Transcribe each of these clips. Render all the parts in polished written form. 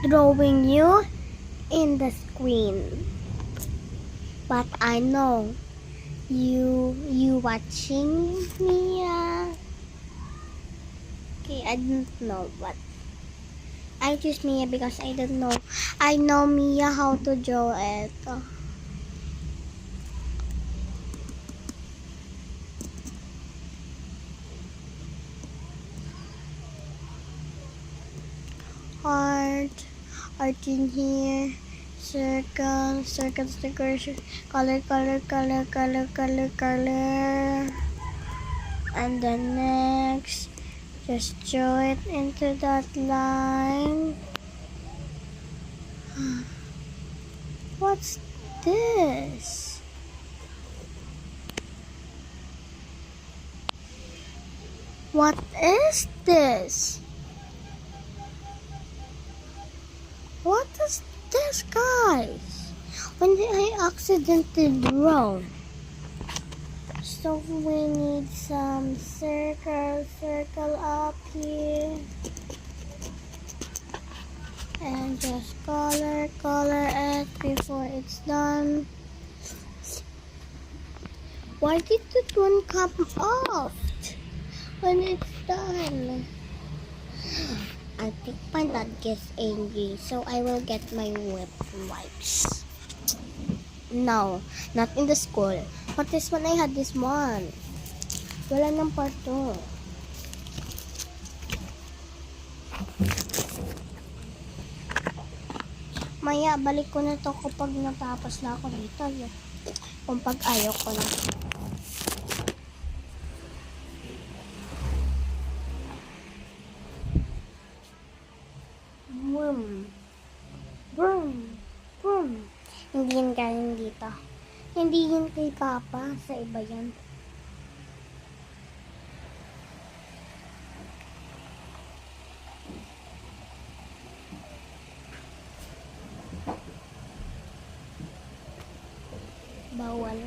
drawing you in the screen. But I know you watching me. Okay, I don't know, but I choose Mia because I don't know. I know Mia how to draw it. Heart in here, circle, color, and then next, just draw it into that line. What's this? What is this? What is this, guys? When did I accidentally draw? So we need some circle up here. And just color it before it's done. Why did that one come off when it's done? I think my dad gets angry, so I will get my whip wipes. No, not in the school. But this one, I had this one. Wala ng part 2. Maya, balik ko na to kapag natapos na ako dito. Kung pag ayaw ko na. Boom. Hindi yan galing dito. Hindi yan kay Papa. Sa iba yan.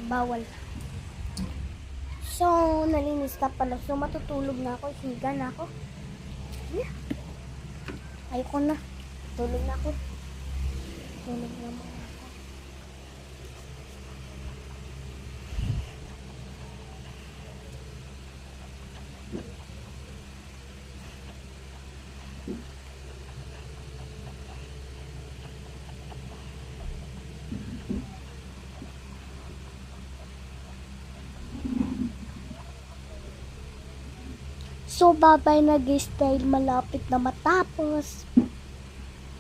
Bawal. So, nalinis na pala. So, matutulog na ako. Higa na ako. Yeah. Ayoko na. Tulog na ako. Tulog na muna ako. So, babay na guys dahil malapit na matapos.